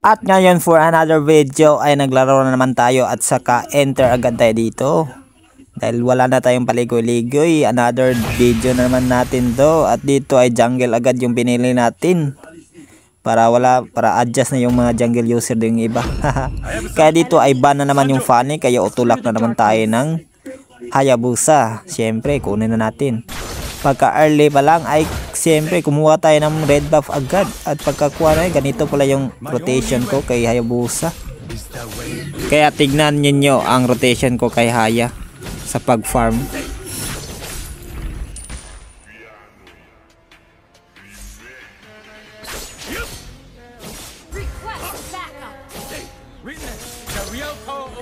At ngayon for another video ay naglaro na naman tayo at saka enter agad tayo dito. Dahil wala na tayong paligoy-ligoy, another video na naman natin to. At dito ay jungle agad yung pinili natin. Para adjust na yung mga jungle user yung iba. Kaya dito ay ban na naman yung Fanny, kaya utulak na naman tayo ng Hayabusa. Siyempre kunin na natin. Pagka early pa lang ay siyempre kumuha tayo ng red buff agad. At pagkakuha na ganito pala yung rotation ko kay Hayabusa. Kaya tignan ninyo ang rotation ko kay Haya sa pag-farm.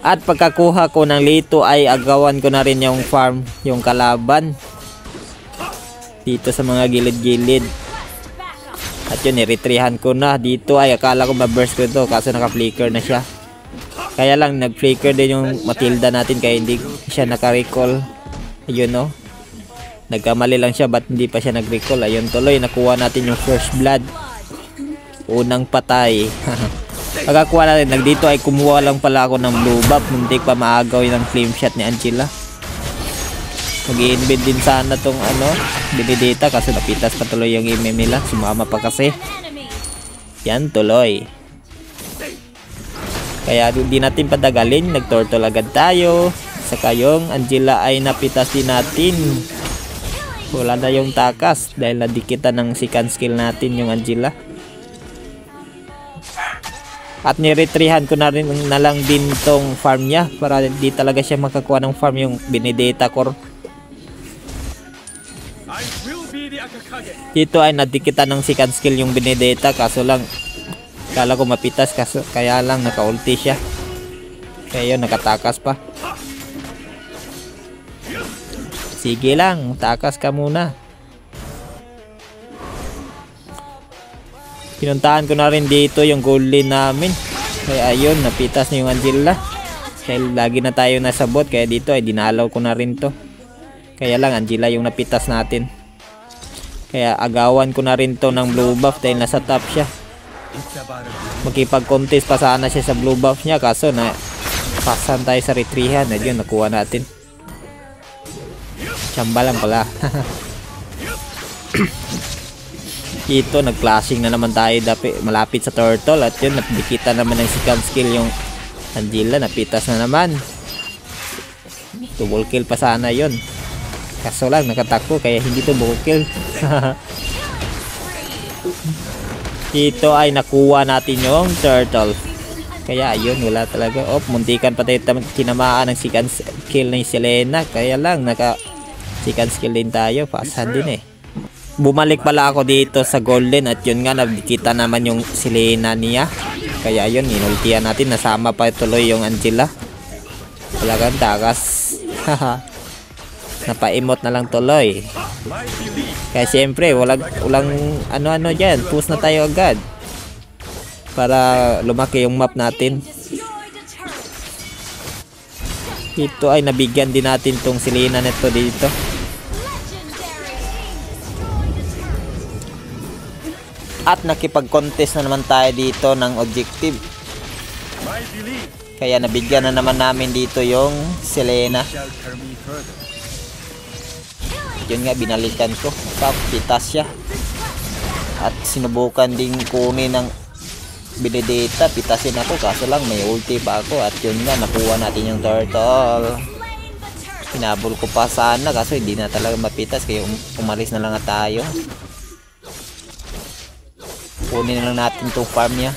At pagkakuha ko ng lito ay agawan ko na rin yung farm, yung kalaban. Dito sa mga gilid-gilid. At yun, i-retreehan ko na. Dito ay akala ko ma-burst ko ito kaso naka-flicker na siya. Kaya lang nag-flicker din yung Matilda natin kaya hindi siya naka-recall. Ayun no. Nagkamali lang siya ba't hindi pa siya nag-recall. Ayun tuloy, nakuha natin yung first blood. Unang patay. Pagkakuha natin, nagdito ay kumuha lang pala ako ng blue buff. Muntik pa maagaw yung flame shot ni Angela. Mag-i-invade din sana tong Benedetta kasi napitas pa tuloy yung MM nila. Sumama pa kasi. Yan tuloy. Kaya hindi natin padagalin. Nag-turtle agad tayo. Saka yung Angela ay napitas din natin. Wala na yung takas dahil nadikitan ng second skill natin yung Angela. At niretreehan ko na rin na lang din tong farm niya para di talaga siya makakuha ng farm yung Benedetta core. Dito ay nadikitan ng second skill yung Benedetta kaso lang kala ko mapitas kaso kaya lang naka-ulti siya. Kaya yun nakatakas pa. Sige lang, takas ka muna. Pinuntahan ko na rin dito yung gold lane namin. Kaya ayun, napitas na yung Angela. Dahil lagi na tayo nasa bot. Kaya dito ay dinalaw ko na rin to. Kaya lang Angela yung napitas natin. Kaya agawan ko na rin to ng blue buff dahil nasa top siya. Makipag-contest pa sana siya sa blue buff niya. Kaso na pasan tayo sa retreehan. Ayun, nakuha natin. Tsamba lang pala. Ito nag-clashing na naman tayo malapit sa turtle at yun napikita naman ng second skill yung Angela, napitas na naman. Double kill pa sana yun kaso lang nakatakbo kaya hindi to double kill. Ito ay nakuha natin yung turtle kaya ayun wala talaga. Muntikan pa tayo tinamaan ng second kill ng Selena kaya lang naka second skill din tayo, pasan din eh. Bumalik pala ako dito sa golden at yun nga nakita naman yung Selena niya. Kaya yun inultihan natin, nasama pa tuloy yung Angela. Talagang takas. Napa-emote na lang tuloy. Kaya siyempre walang ano dyan, push na tayo agad para lumaki yung map natin. Ito ay nabigyan din natin tong Selena neto dito. At nakipag-contest na naman tayo dito ng objective. Kaya nabigyan na naman namin dito yung Selena. Yun nga binalikan ko. Pitas siya. At sinubukan ding kunin ng Benedetta. Pitasin ako kaso lang may ulti pa ako. At yun nga nakuha natin yung turtle. Hinabol ko pa sana kaso hindi na talaga mapitas. Kaya umalis na lang tayo. Kunin na lang natin itong farm niya.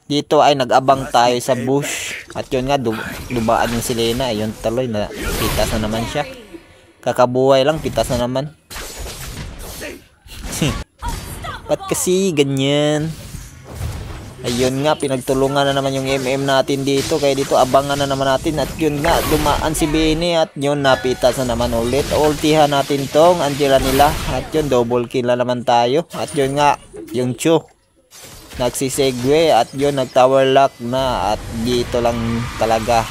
Dito ay nag-abang tayo sa bush. At yun nga, dubaan yung Selena. Ayun taloy, na pitas na naman siya. Kakabuhay lang, pitas na naman. Ba't kasi ganyan? Ayun nga, pinagtulungan na naman yung MM natin dito. Kaya dito abangan na naman natin. At yun nga, dumaan si Benny. At yun, napitas na naman ulit. Ultihan natin tong Angela nila. At yun, double kill na naman tayo. At yun nga, yung Chu nagsisegway. At yun, nag-tower lock na. At dito lang talaga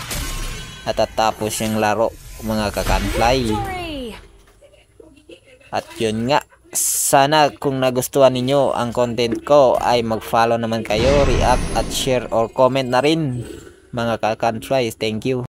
natatapos yung laro, mga kakanfly. At yun nga, sana kung nagustuhan ninyo ang content ko ay mag-follow naman kayo, react at share or comment na rin mga ka-countries. Thank you.